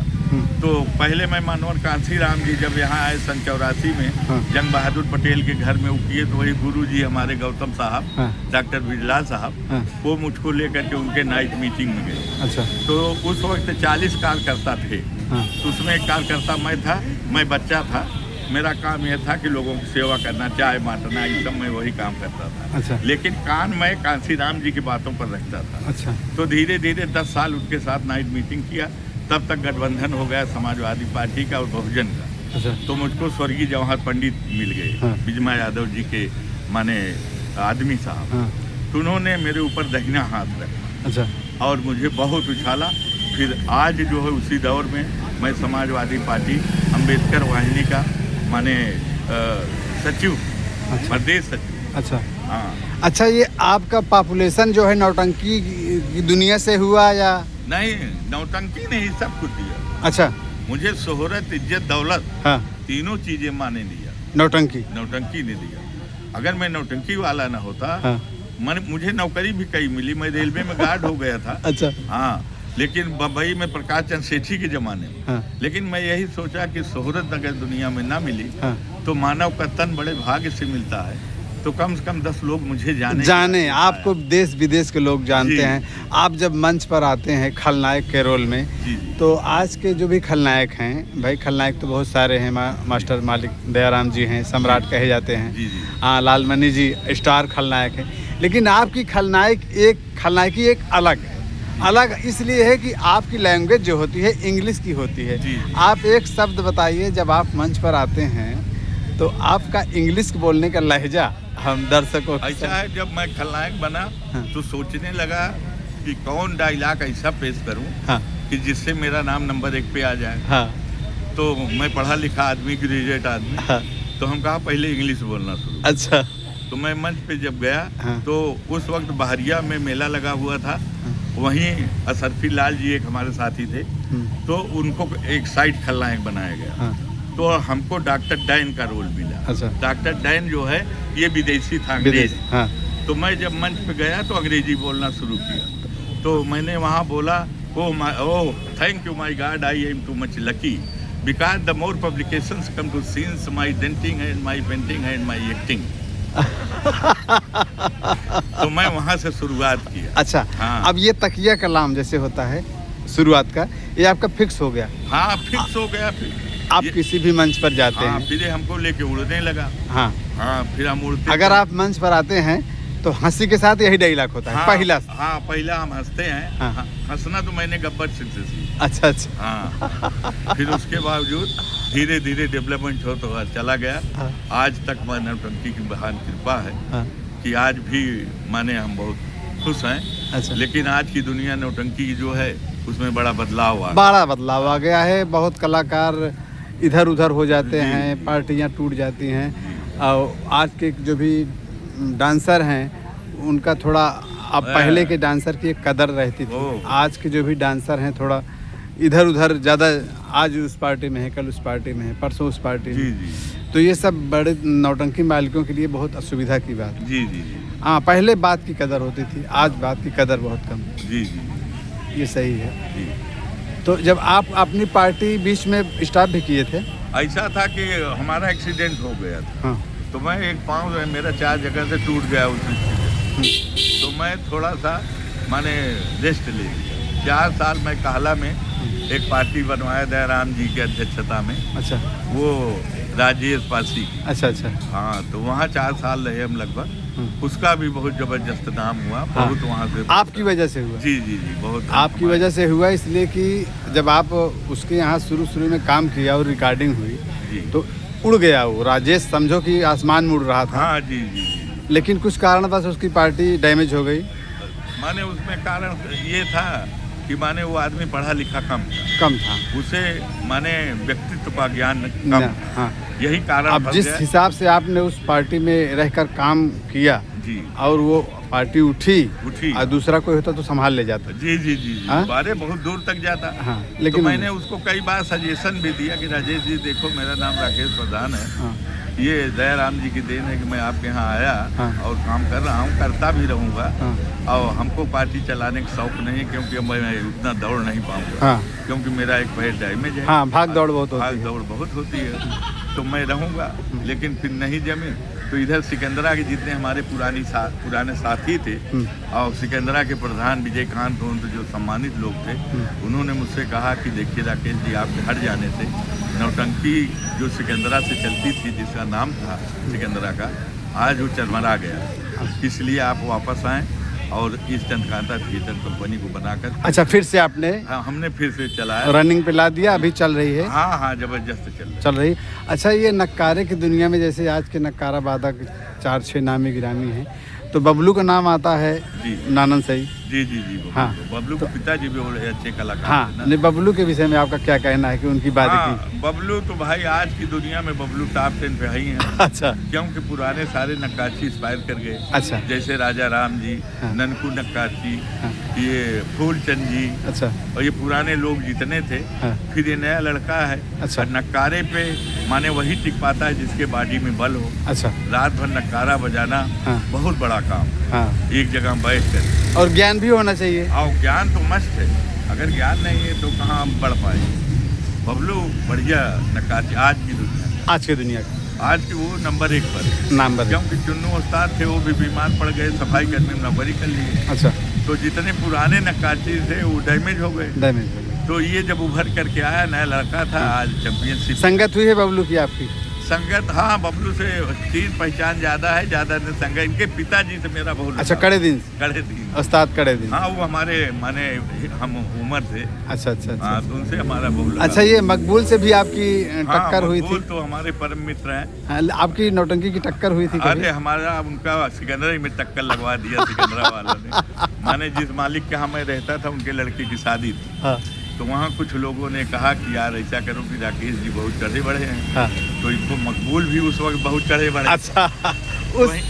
Speaker 2: तो पहले मैं मानवर कांसी राम जी जब यहाँ आए सन 84 में,
Speaker 1: हाँ।
Speaker 2: जंग बहादुर पटेल के घर में वो किए, तो वही गुरु जी हमारे गौतम साहब,
Speaker 1: हाँ।
Speaker 2: डॉक्टर बिजलाल साहब,
Speaker 1: हाँ।
Speaker 2: वो मुझको लेकर के उनके नाइट मीटिंग में गए।
Speaker 1: अच्छा।
Speaker 2: तो उस वक्त 40 कार्यकर्ता थे।
Speaker 1: हाँ।
Speaker 2: तो उसमें एक कार्यकर्ता मैं था, मैं बच्चा था। मेरा काम यह था कि लोगों की सेवा करना, चाय बांटना, ये सब मैं वही काम करता था।
Speaker 1: अच्छा।
Speaker 2: लेकिन कान मैं कांसी राम जी की बातों पर रखता था।
Speaker 1: अच्छा।
Speaker 2: तो धीरे धीरे 10 साल उनके साथ नाइट मीटिंग किया। तब तक गठबंधन हो गया समाजवादी पार्टी का और बहुजन का।
Speaker 1: अच्छा।
Speaker 2: तो मुझको स्वर्गीय जवाहर पंडित मिल गए।
Speaker 1: हाँ।
Speaker 2: बिजमा यादव जी के माने आदमी साहब।
Speaker 1: हाँ।
Speaker 2: तो उन्होंने मेरे ऊपर दाहिना हाथ रखा
Speaker 1: अच्छा।
Speaker 2: और मुझे बहुत उछाला। फिर आज जो है उसी दौर में मैं समाजवादी पार्टी अम्बेडकर वाहिनी का माने सचिव, प्रदेश सचिव।
Speaker 1: अच्छा
Speaker 2: हाँ।
Speaker 1: अच्छा, ये आपका पॉपुलेशन जो है नौटंकी की दुनिया से हुआ या?
Speaker 2: नहीं, नौटंकी ने ही सब कुछ दिया।
Speaker 1: अच्छा,
Speaker 2: मुझे शोहरत, इज्जत, दौलत,
Speaker 1: हाँ,
Speaker 2: तीनों चीजें माँ ने दिया, नौटंकी ने दिया। अगर मैं नौटंकी वाला ना होता,
Speaker 1: हाँ,
Speaker 2: मुझे नौकरी भी कई मिली, मैं रेलवे में गार्ड हो गया था।
Speaker 1: अच्छा,
Speaker 2: हाँ, लेकिन बम्बई में प्रकाश चंद्र सेठी के जमाने में।
Speaker 1: हाँ,
Speaker 2: लेकिन मैं यही सोचा कि शोहरत अगर दुनिया में ना मिली,
Speaker 1: हाँ,
Speaker 2: तो मानव का तन बड़े भाग्य से मिलता है, तो कम से कम 10 लोग मुझे
Speaker 1: जाने आपको देश विदेश के लोग जानते हैं। आप जब मंच पर आते हैं खलनायक के रोल में, तो आज के जो भी खलनायक हैं, भाई खलनायक तो बहुत सारे हैं, मास्टर मालिक दयाराम जी हैं, सम्राट कहे जाते हैं, हाँ, लालमणि जी स्टार खलनायक हैं, लेकिन आपकी खलनायकी एक अलग इसलिए है कि आपकी लैंग्वेज जो होती है इंग्लिश की होती है। आप एक शब्द बताइए, जब आप मंच पर आते हैं तो आपका इंग्लिश बोलने का लहजा हम दर्शकों
Speaker 2: ऐसा है। जब मैं खलनायक बना,
Speaker 1: हाँ,
Speaker 2: तो सोचने लगा कि कौन डायलॉग ऐसा पेश करूं, हाँ, कि जिससे मेरा नाम नंबर 1 पे आ जाए।
Speaker 1: हाँ,
Speaker 2: तो मैं पढ़ा लिखा आदमी, ग्रेजुएट आदमी, हाँ, तो हम कहा पहले इंग्लिश बोलना शुरू।
Speaker 1: अच्छा,
Speaker 2: तो मैं मंच पे जब गया,
Speaker 1: हाँ, तो
Speaker 2: उस वक्त बहरिया में मेला लगा हुआ था, हाँ, वहीं असरफी लाल जी एक हमारे साथी थे, तो उनको एक साइड खलनायक बनाया गया, हाँ, तो हमको डॉक्टर डैन का रोल मिला। अच्छा। डॉक्टर डैन जो है ये विदेशी था, अंग्रेज, हाँ। तो मैं जब मंच पे गया तो अंग्रेजी बोलना शुरू किया, तो मैंने वहाँ बोला, oh thank you my God, I am too much lucky because the more publications come to scenes my denting and my painting and my acting. तो मैं वहाँ से शुरुआत किया। अच्छा, हाँ। अब ये तकिया कलाम जैसे होता है शुरुआत का, ये आपका फिक्स हो गया? हाँ, फिक्स हो गया। फिर आप किसी भी मंच पर जाते हैं, फिर हमको लेके उड़ने लगा। हाँ, हाँ, फिर हम उड़ते। अगर आप मंच पर आते हैं तो हंसी के साथ यही डायलॉग होता है? हाँ, पहला हम हंसते हैं। हाँ, हंसना तो मैंने गब्बर सिंह से सीखा। अच्छा। हाँ, फिर उसके बावजूद धीरे धीरे डेवलपमेंट होता चला गया। हाँ, आज तक मैं नौटंकी की महान कृपा है। हाँ, कि आज भी माने हम बहुत खुश हैं। अच्छा। लेकिन आज की दुनिया नौटंकी जो है उसमें बड़ा बदलाव आ गया है। बहुत कलाकार इधर उधर हो जाते हैं, पार्टियां टूट जाती हैं, और आज के जो भी डांसर हैं उनका थोड़ा, अब पहले के डांसर की एक कदर रहती थी, आज के जो भी डांसर हैं थोड़ा इधर उधर ज़्यादा, आज उस पार्टी में है, कल उस पार्टी में है, परसों उस पार्टी में। तो ये सब बड़े नौटंकी मालिकों के लिए बहुत असुविधा की बात है। हाँ, पहले बात की कदर होती थी, आज बात की कदर बहुत कम। ये सही है। तो जब आप अपनी पार्टी बीच में स्टार्ट भी किए थे? ऐसा था कि हमारा एक्सीडेंट हो गया था। हाँ, तो मैं एक पाँव मेरा 4 जगह से टूट गया उस एक्सीडेंट, तो मैं थोड़ा सा माने रेस्ट ले लिया। 4 साल मैं काहला में एक पार्टी बनवाया दयाराम जी की अध्यक्षता में। अच्छा। वो राजेश पासी की। अच्छा। हाँ, तो वहाँ 4 साल रहे हम लगभग। उसका भी बहुत जबरदस्त नाम हुआ। हाँ, बहुत वहाँ से आपकी वजह से हुआ? जी, बहुत आपकी वजह से हुआ, इसलिए कि जब आप उसके यहाँ शुरू में काम किया और रिकॉर्डिंग हुई तो उड़ गया वो राजेश, समझो कि आसमान में उड़ रहा था। हाँ, जी। लेकिन कुछ कारणवश उसकी पार्टी डैमेज हो गई। माने उसमें कारण ये था कि माने वो आदमी पढ़ा लिखा कम था, उसे माने व्यक्तित्व का ज्ञान कम था। हाँ, यही कारण। अब जिस हिसाब से आपने उस पार्टी में रहकर काम किया जी, और वो पार्टी उठी और दूसरा कोई होता तो संभाल ले जाता। जी। बारे बहुत दूर तक जाता। हाँ, लेकिन तो मैंने उसको कई बार सजेशन भी दिया कि राजेश जी देखो, मेरा नाम राकेश प्रधान है। हाँ, ये दयाराम जी की देन है कि मैं आपके यहाँ आया। हाँ, और काम कर रहा हूँ, करता भी रहूँगा। हाँ, और हमको पार्टी चलाने का शौक नहीं है, क्योंकि मैं उतना दौड़ नहीं पाऊँगा। हाँ, क्योंकि मेरा एक पैर डैमेज है। हाँ, भाग दौड़ बहुत होती है। तो मैं रहूँगा, लेकिन फिर नहीं जमी। तो इधर सिकंदरा के जितने हमारे पुराने साथी थे, और सिकंदरा के प्रधान विजयकांत जो सम्मानित लोग थे, उन्होंने मुझसे कहा कि देखिए राकेश जी, आपके हट जाने से नौटंकी जो सिकंदरा से चलती थी, जिसका नाम था सिकंदरा का, आज वो चरमरा गया। इसलिए आप वापस आएँ और इस चंद्रकांता थिएटर कंपनी को बनाकर। अच्छा, फिर से आपने? हाँ, हमने फिर से चलाया, रनिंग पे ला दिया, अभी चल रही है? हाँ, जबरदस्त चल रही। अच्छा, ये नक्कारे की दुनिया में जैसे आज के नक्कारा वादक 4-6 नामी गिरामी हैं, तो बबलू का नाम आता है, नानन सही। जी जी जी
Speaker 1: हाँ।
Speaker 2: बबलू के पिताजी भी बड़े अच्छे कलाकार
Speaker 1: हाँ,
Speaker 2: थे ना।
Speaker 1: नहीं बबलू के विषय में आपका क्या कहना है कि उनकी बात की?
Speaker 2: हाँ, बबलू तो भाई आज की दुनिया में बबलू टॉप 10 पे ही हैं।
Speaker 1: अच्छा
Speaker 2: क्योंकि पुराने सारे नक्काशी इंस्पायर कर गए।
Speaker 1: अच्छा
Speaker 2: जैसे राजा राम जी,
Speaker 1: हाँ।
Speaker 2: ननकू नक्काशी,
Speaker 1: हाँ।
Speaker 2: ये फूलचंद जी,
Speaker 1: अच्छा
Speaker 2: और ये पुराने लोग जितने थे।
Speaker 1: हाँ।
Speaker 2: फिर ये नया लड़का है।
Speaker 1: अच्छा।
Speaker 2: और नक्कारे पे माने वही टिक पाता है जिसके बॉडी में बल हो।
Speaker 1: अच्छा
Speaker 2: रात भर नक्कारा बजाना
Speaker 1: हाँ।
Speaker 2: बहुत बड़ा काम,
Speaker 1: हाँ,
Speaker 2: एक जगह बैठ कर।
Speaker 1: और ज्ञान भी होना चाहिए।
Speaker 2: और ज्ञान तो मस्त है, अगर ज्ञान नहीं है तो कहाँ हम बढ़ पाए। बबलू बढ़िया नक्काशी आज की दुनिया का।
Speaker 1: आज की दुनिया का
Speaker 2: आज की वो नंबर 1 पर है।
Speaker 1: नाम बदल।
Speaker 2: क्योंकि चुन्नू उस्ताद थे, वो भी बीमार पड़ गए, सफाई कर्मी में नौकरी कर लिए।
Speaker 1: अच्छा
Speaker 2: तो जितने पुराने नक्काशी थे वो डैमेज हो गए।
Speaker 1: डैमेज हो गया।
Speaker 2: तो ये जब उभर करके आया, नया लड़का था, आज चैंपियनशिप
Speaker 1: संगत हुई है बबलू की आपकी?
Speaker 2: संगत। हाँ, बबलू से चीज पहचान ज्यादा है, ज्यादा नहीं संगत। इनके पिताजी से मेरा बहुत
Speaker 1: अच्छा,
Speaker 2: लगाव।
Speaker 1: कड़े दिन
Speaker 2: कड़े दिन।
Speaker 1: उस्ताद कड़े दिन।
Speaker 2: हाँ, वो हमारे माने हम उम्र से।
Speaker 1: अच्छा अच्छा अच्छा।
Speaker 2: हाँ, तो उनसे हमारा बहुत लगाव।
Speaker 1: अच्छा, ये मकबूल से भी आपकी टक्कर हुई थी?
Speaker 2: मकबूल तो हमारे परम मित्र हैं।
Speaker 1: हाँ, आपकी नौटंकी की टक्कर हुई थी कभी?
Speaker 2: अरे हमारा उनका सिकंदरा में टक्कर लगवा दिया सिकंदरा वालों ने। माने जिस मालिक के यहाँ मैं रहता था, उनके लड़के की शादी थी।
Speaker 1: हाँ
Speaker 2: तो वहाँ कुछ लोगों ने कहा कि यार ऐसा करो कि राकेश जी बहुत चढ़े बढ़े हैं।
Speaker 1: हाँ।
Speaker 2: तो इनको मकबूल भी उस वक्त बहुत चढ़े बढ़े।
Speaker 1: अच्छा,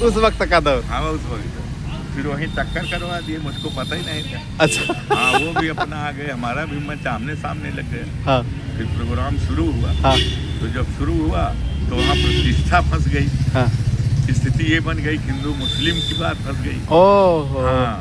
Speaker 1: उस वक्त का दौर।
Speaker 2: हाँ, उस वक्त फिर वहीं टक्कर करवा दिए, मुझको पता ही नहीं था।
Speaker 1: अच्छा
Speaker 2: हाँ, वो भी अपना आ गए, हमारा भी मंच आमने सामने लग गए।
Speaker 1: हाँ
Speaker 2: फिर प्रोग्राम शुरू हुआ।
Speaker 1: हाँ
Speaker 2: तो जब शुरू हुआ तो वहाँ प्रतिष्ठा फंस गई।
Speaker 1: हाँ।
Speaker 2: स्थिति ये बन गई, हिंदू मुस्लिम की बात फंस गई।
Speaker 1: ओह
Speaker 2: हाँ,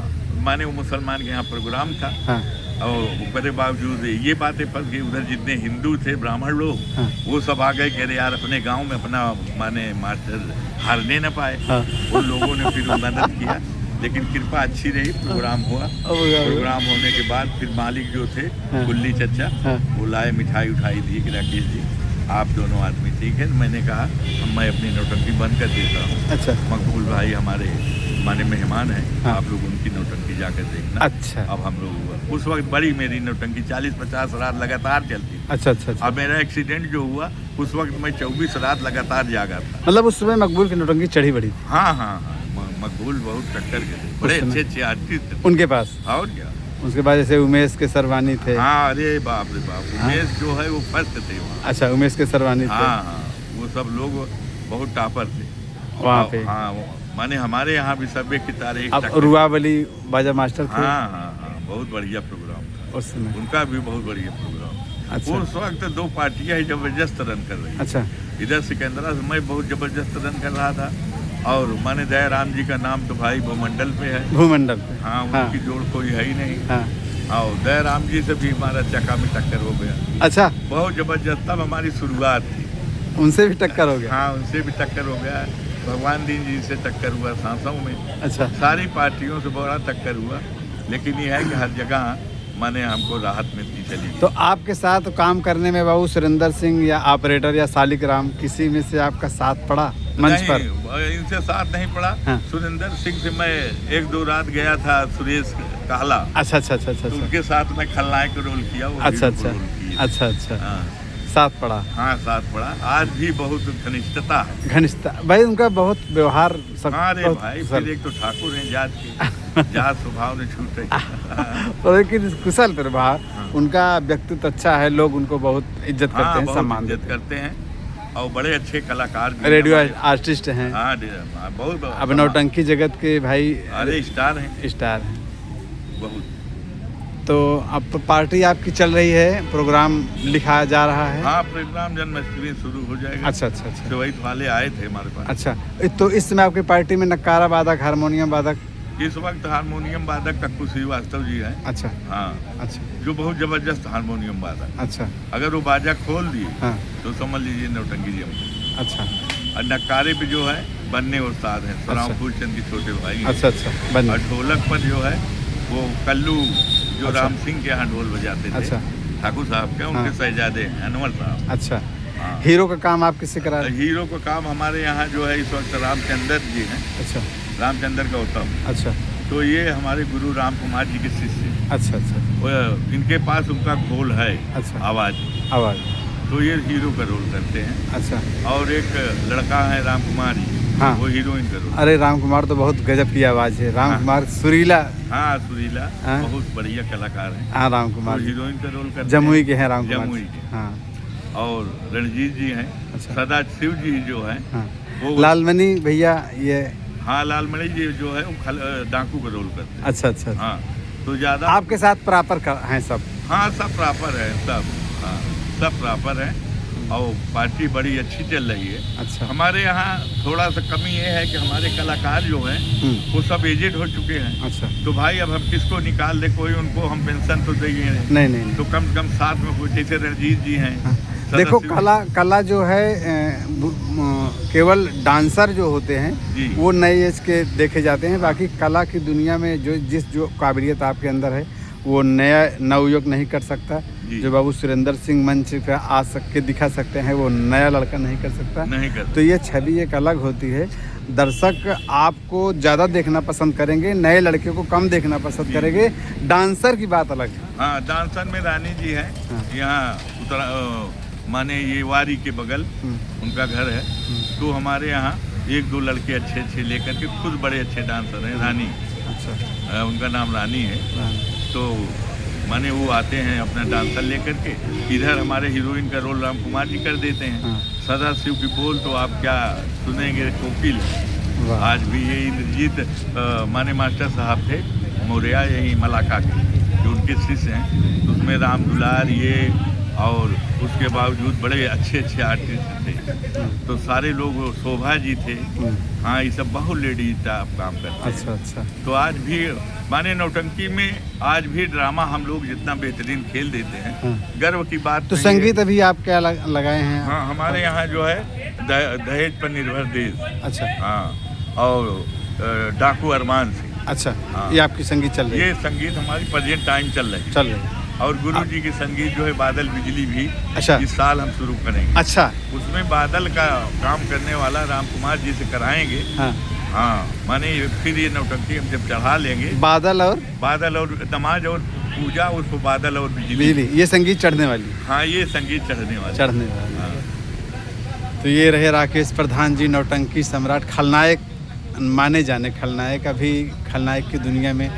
Speaker 2: माने वो मुसलमान के यहाँ प्रोग्राम था।
Speaker 1: हाँ
Speaker 2: और उसके बावजूद ये बातें फंस गई। उधर जितने हिंदू थे, ब्राह्मण लोग,
Speaker 1: हाँ।
Speaker 2: वो सब आ गए, कह रहे यार अपने गांव में अपना माने मास्टर हारने न पाए।
Speaker 1: हाँ।
Speaker 2: उन लोगों ने फिर मदद किया, लेकिन कृपा अच्छी रही। प्रोग्राम हुआ। प्रोग्राम होने के बाद फिर मालिक जो थे,
Speaker 1: हाँ।
Speaker 2: गुल्ली चचा,
Speaker 1: हाँ।
Speaker 2: वो लाए, मिठाई उठाई दी कि राकेश जी आप दोनों आदमी ठीक है। मैंने कहा मैं अपनी नौटंकी बंद कर देता हूँ।
Speaker 1: अच्छा
Speaker 2: मकबूल भाई हमारे माने मेहमान हैं।
Speaker 1: हाँ।
Speaker 2: आप लोग उनकी नौटंकी जाकर देखना।
Speaker 1: अच्छा।
Speaker 2: अब हम लोग उस वक्त बड़ी मेरी नौटंकी 40-50 रात लगातार चलती।
Speaker 1: अच्छा अच्छा अच्छा।
Speaker 2: अब मेरा एक्सीडेंट जो हुआ उस वक्त मैं 24 रात लगातार जागा था।
Speaker 1: मतलब उस समय मकबूल की नौटंकी चढ़ी बड़ी थी
Speaker 2: हाँ हाँ हाँ, मकबूल बहुत टक्कर के थे, बड़े
Speaker 1: समय?
Speaker 2: अच्छे आर्टिस्ट थे।
Speaker 1: उनके पास।
Speaker 2: और क्या।
Speaker 1: उसके बाद जैसे उमेश के सरवानी थे।
Speaker 2: हाँ, अरे बाप रे बाप,
Speaker 1: हाँ।
Speaker 2: उमेश जो है वो फर्स्ट थे वहाँ।
Speaker 1: अच्छा, उमेश के सरवानी थे
Speaker 2: हाँ हाँ, वो सब लोग बहुत टॉपर थे
Speaker 1: वहाँ पे।
Speaker 2: हाँ, माने हमारे यहाँ भी सब एक तारे एक
Speaker 1: अब
Speaker 2: टक्कर।
Speaker 1: रुआवली बाजा मास्टर थे
Speaker 2: हाँ हाँ हाँ, बहुत बढ़िया प्रोग्राम था
Speaker 1: उस समय।
Speaker 2: उनका भी, बहुत बढ़िया प्रोग्राम।
Speaker 1: अच्छा।
Speaker 2: उस वक्त 2 पार्टियां ही जबरदस्त रन कर रही।
Speaker 1: अच्छा
Speaker 2: इधर सिकंदरा से मैं बहुत जबरदस्त रन कर रहा था, और माने दया राम जी का नाम तो भाई भूमंडल पे है।
Speaker 1: भूमंडल पे।
Speaker 2: हाँ,
Speaker 1: हाँ।
Speaker 2: उनकी जोड़ कोई है ही नहीं।
Speaker 1: हाँ।
Speaker 2: और दया राम जी से भी हमारा चक्का में टक्कर हो गया।
Speaker 1: अच्छा,
Speaker 2: बहुत जबरदस्त, तब हमारी शुरुआत थी।
Speaker 1: उनसे भी टक्कर हो गया?
Speaker 2: हाँ, उनसे भी टक्कर हो गया। भगवान दीन जी से टक्कर हुआ सांसों में।
Speaker 1: अच्छा।
Speaker 2: सारी पार्टियों से बड़ा टक्कर हुआ, लेकिन ये है कि हर जगह माने हमको राहत मिलती चली।
Speaker 1: तो आपके साथ काम करने में बाबू सुरेंद्र सिंह या ऑपरेटर या सालिक राम, किसी में से आपका साथ पड़ा मंच पर?
Speaker 2: नहीं, इनसे साथ नहीं पड़ा।
Speaker 1: हाँ।
Speaker 2: सुरेंद्र सिंह से मैं 1-2 रात गया था, सुरेश कहला।
Speaker 1: अच्छा अच्छा अच्छा अच्छा
Speaker 2: तो
Speaker 1: अच्छा
Speaker 2: उनके साथ मैं खलनायक रोल किया, वो
Speaker 1: अच्छा
Speaker 2: हीरो
Speaker 1: अच्छा
Speaker 2: रोल किया।
Speaker 1: अच्छा अच्छा।
Speaker 2: हाँ
Speaker 1: साथ पड़ा।
Speaker 2: हाँ, साथ पड़ा। आज भी बहुत घनिष्ठता है।
Speaker 1: घनिष्ठता भाई, उनका बहुत व्यवहार सब।
Speaker 2: हाँ रे
Speaker 1: बहुत
Speaker 2: भाई,
Speaker 1: कुशल।
Speaker 2: फिर एक तो ठाकुर हैं जात के, जात स्वभाव ने छूटे।
Speaker 1: और लेकिन कुशल प्रभाव, उनका व्यक्तित्व अच्छा है, लोग उनको बहुत इज्जत करते
Speaker 2: हाँ,
Speaker 1: हैं,
Speaker 2: बहुत
Speaker 1: सम्मान
Speaker 2: इज्जत
Speaker 1: देते हैं।
Speaker 2: करते हैं, और बड़े अच्छे कलाकार भी हैं
Speaker 1: रेडियो
Speaker 2: हमारे।
Speaker 1: आर्टिस्ट हैं।
Speaker 2: हाँ, बहुत।
Speaker 1: अब नौटंकी जगत के भाई
Speaker 2: अरे स्टार हैं,
Speaker 1: स्टार हैं।
Speaker 2: बहुत।
Speaker 1: तो अब पार्टी आपकी चल रही है, प्रोग्राम लिखा जा रहा है?
Speaker 2: हाँ, प्रोग्राम जन्माष्टमी शुरू हो जाएगा।
Speaker 1: अच्छा अच्छा अच्छा
Speaker 2: शिवाइत वाले आए थे हमारे पास।
Speaker 1: अच्छा। तो इस समय आपकी पार्टी में नक्कारा वादक, हारमोनियम वादक?
Speaker 2: इस वक्त हारमोनियम वादक कक्कू श्रीवास्तव जी हैं।
Speaker 1: अच्छा
Speaker 2: हाँ,
Speaker 1: अच्छा
Speaker 2: जो बहुत जबरदस्त हारमोनियम वादक।
Speaker 1: अच्छा।
Speaker 2: अगर वो बाजा खोल दिए
Speaker 1: हाँ।
Speaker 2: तो समझ लीजिए नौटंकी जी हम।
Speaker 1: अच्छा
Speaker 2: और नक्कारे पे जो है बनने उस्ताद हैं, सराव
Speaker 1: अच्छा।
Speaker 2: फूलचंद के छोटे भाई हैं।
Speaker 1: अच्छा अच्छा। बन।
Speaker 2: और ढोलक पर जो है वो कल्लू, जो
Speaker 1: अच्छा।
Speaker 2: राम सिंह के यहाँ ढोल बजाते थे,
Speaker 1: अच्छा।
Speaker 2: ठाकुर साहब के, उनके
Speaker 1: हाँ।
Speaker 2: शहजादे हैं, अनवर साहब।
Speaker 1: अच्छा।
Speaker 2: हाँ।
Speaker 1: हीरो का काम आप किससे करा रहे हैं?
Speaker 2: हीरो का काम हमारे यहाँ जो है इस वक्त रामचंद्र जी हैं,
Speaker 1: अच्छा
Speaker 2: रामचंद्र गौतम।
Speaker 1: अच्छा
Speaker 2: तो ये हमारे गुरु राम कुमार जी के शिष्य हैं।
Speaker 1: अच्छा अच्छा
Speaker 2: वो इनके पास उनका खोल है,
Speaker 1: अच्छा।
Speaker 2: आवाज़।
Speaker 1: आवाज़।
Speaker 2: तो ये हीरो का रोल करते हैं।
Speaker 1: अच्छा
Speaker 2: और एक लड़का है राम कुमार जी,
Speaker 1: हाँ।
Speaker 2: वो हीरोइन का रोल।
Speaker 1: अरे राम कुमार तो बहुत गजब की आवाज़ है। राम
Speaker 2: हाँ।
Speaker 1: कुमार सुरीला।
Speaker 2: हाँ, सुरीला
Speaker 1: हाँ।
Speaker 2: बहुत बढ़िया कलाकार है।
Speaker 1: हाँ, राम
Speaker 2: वो
Speaker 1: कुमार
Speaker 2: हीरोइन का रोल करते
Speaker 1: जमुई
Speaker 2: हैं।
Speaker 1: के हैं राम कुमार
Speaker 2: जमुई
Speaker 1: जी।
Speaker 2: के।
Speaker 1: हाँ
Speaker 2: और रणजीत जी हैं।
Speaker 1: अच्छा।
Speaker 2: सदाशिव जी जो है
Speaker 1: हाँ।
Speaker 2: वो
Speaker 1: लालमणि भैया ये।
Speaker 2: हाँ, लालमणि जी जो है वो डाकू का रोल करते हैं।
Speaker 1: अच्छा अच्छा।
Speaker 2: हाँ, तो ज़्यादा
Speaker 1: आपके साथ प्रॉपर हैं सब।
Speaker 2: हाँ, सब प्रॉपर है सब। हाँ, सब प्रॉपर है और पार्टी बड़ी अच्छी चल रही है।
Speaker 1: अच्छा।
Speaker 2: हमारे यहाँ थोड़ा सा कमी ये है कि हमारे कलाकार जो हैं वो सब एजेड हो चुके हैं।
Speaker 1: अच्छा।
Speaker 2: तो भाई अब हम किसको निकाल दे, कोई उनको हम पेंशन तो देंगे
Speaker 1: नहीं नहीं
Speaker 2: तो कम से कम साथ में कोई जैसे रणजीत जी हैं।
Speaker 1: हाँ। देखो कला जो है केवल डांसर जो होते हैं
Speaker 2: जी।
Speaker 1: वो नए एज के देखे जाते हैं। बाकी कला की दुनिया में जो काबिलियत आपके अंदर है वो नया नवयुवक नहीं कर सकता। जो बाबू सुरेंद्र सिंह मंच पे आ के दिखा सकते हैं वो नया लड़का नहीं कर सकता।
Speaker 2: नहीं कर।
Speaker 1: तो ये छवि एक अलग होती है। दर्शक आपको ज़्यादा देखना पसंद करेंगे, नए लड़के को कम देखना पसंद करेंगे। डांसर की बात अलग है।
Speaker 2: हाँ, डांसर में रानी जी हैं।
Speaker 1: हाँ।
Speaker 2: यहाँ माने ये वारी के बगल उनका घर है। तो हमारे यहाँ एक दो लड़के अच्छे अच्छे लेकर के खुद बड़े अच्छे डांसर हैं। रानी,
Speaker 1: अच्छा,
Speaker 2: उनका नाम रानी है। तो माने वो आते हैं अपना डांसर लेकर के। इधर हमारे हीरोइन का रोल राम कुमार जी कर देते हैं।
Speaker 1: हाँ।
Speaker 2: सदाशिव की बोल तो आप क्या सुनेंगे, कोकिल। आज भी ये इंद्रजीत माने मास्टर साहब थे मौर्या, यही मलाका के, जो उनके शिष्य हैं। तो उसमें राम दुलार ये और उसके बावजूद बड़े अच्छे अच्छे आर्टिस्ट थे। तो सारे लोग, शोभा जी थे। हाँ, ये सब बहुत लेडीज काम करते हैं।
Speaker 1: अच्छा अच्छा।
Speaker 2: तो आज भी माने नौटंकी में आज भी ड्रामा हम लोग जितना बेहतरीन खेल देते हैं।
Speaker 1: हाँ।
Speaker 2: गर्व की बात
Speaker 1: तो
Speaker 2: नहीं
Speaker 1: संगीत
Speaker 2: है।
Speaker 1: अभी आप क्या लगाए हैं?
Speaker 2: हाँ, हमारे यहाँ जो है दहेज पर निर्भर देश।
Speaker 1: अच्छा।
Speaker 2: हाँ, और डाकू अरमान सिंह।
Speaker 1: अच्छा।
Speaker 2: हाँ।
Speaker 1: ये आपकी संगीत चल रही है?
Speaker 2: ये संगीत हमारी प्रेजेंट टाइम चल रही है।
Speaker 1: चल रही है।
Speaker 2: और गुरु जी की संगीत जो है बादल बिजली भी
Speaker 1: अच्छा।
Speaker 2: इस साल हम शुरू करेंगे।
Speaker 1: अच्छा।
Speaker 2: उसमें बादल का काम करने वाला राम कुमार जी से कराएंगे।
Speaker 1: हाँ।
Speaker 2: हाँ, माने फिर ये नौटंकी हम जब चढ़ा लेंगे,
Speaker 1: बादल और
Speaker 2: नमाज और पूजा, उसको बादल और
Speaker 1: बिजली, ये संगीत चढ़ने वाली।
Speaker 2: हाँ, ये संगीत चढ़ने वाला।
Speaker 1: हाँ। तो ये रहे राकेश प्रधान जी, नौटंकी सम्राट, खलनायक माने जाने खलनायक। अभी खलनायक की दुनिया में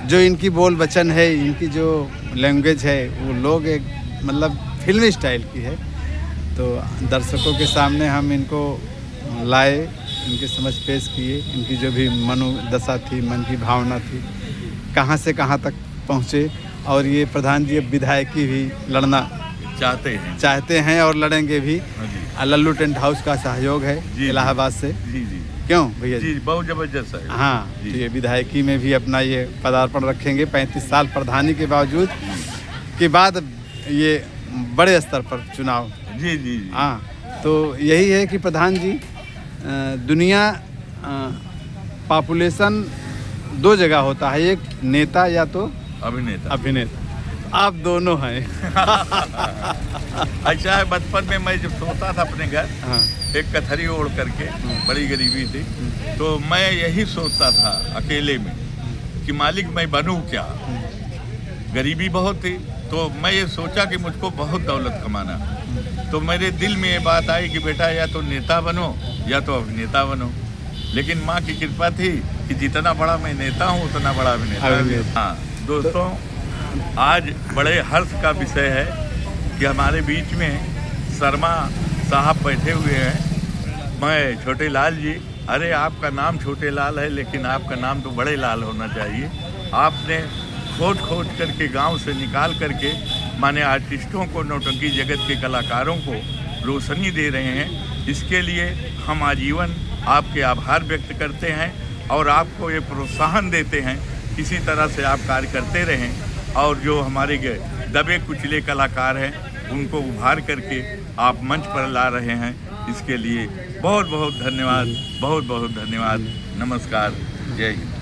Speaker 1: जो इनकी बोल वचन है, इनकी जो लैंग्वेज है, वो लोग एक मतलब फिल्मी स्टाइल की है। तो दर्शकों के सामने हम इनको लाए, इनके समझ पेश किए। इनकी जो भी मनोदशा थी, मन की भावना थी, कहाँ से कहाँ तक पहुँचे। और ये प्रधान जी अब विधायकी भी लड़ना चाहते हैं और लड़ेंगे भी।
Speaker 2: हाँ,
Speaker 1: लल्लू टेंट हाउस का सहयोग है इलाहाबाद से।
Speaker 2: जी जी।
Speaker 1: क्यों भैया
Speaker 2: जी, बहुत जबरदस्त है।
Speaker 1: हाँ, तो ये विधायकी में भी अपना ये पदार्पण रखेंगे 35 साल प्रधानी के बावजूद के बाद ये बड़े स्तर पर चुनाव।
Speaker 2: जी जी।
Speaker 1: हाँ, तो यही है कि प्रधान जी दुनिया पॉपुलेशन दो जगह होता है, एक नेता या तो अभिनेता। आप दोनों हैं।
Speaker 2: अच्छा है, बचपन में मैं जब सोता था अपने घर,
Speaker 1: हाँ।
Speaker 2: एक कथरी ओढ़ करके, बड़ी गरीबी थी, तो मैं यही सोचता था अकेले में कि मालिक मैं बनूं क्या। गरीबी बहुत थी, तो मैं ये सोचा कि मुझको बहुत दौलत कमाना। तो मेरे दिल में ये बात आई कि बेटा या तो नेता बनो या तो अभिनेता बनो। लेकिन माँ की कृपा थी कि जितना बड़ा मैं नेता हूँ उतना बड़ा अभिनेता। हाँ दोस्तों, आज बड़े हर्ष का विषय है कि हमारे बीच में शर्मा साहब बैठे हुए हैं। मैं छोटे लाल जी, अरे आपका नाम छोटे लाल है लेकिन आपका नाम तो बड़े लाल होना चाहिए। आपने खोज करके गांव से निकाल करके माने आर्टिस्टों को, नौटंकी जगत के कलाकारों को रोशनी दे रहे हैं। इसके लिए हम आजीवन आपके आभार व्यक्त करते हैं और आपको ये प्रोत्साहन देते हैं किसी तरह से आप कार्य करते रहें। और जो हमारे दबे कुचले कलाकार हैं उनको उभार करके आप मंच पर ला रहे हैं, इसके लिए बहुत बहुत धन्यवाद, बहुत बहुत धन्यवाद। नमस्कार, जय हिंद।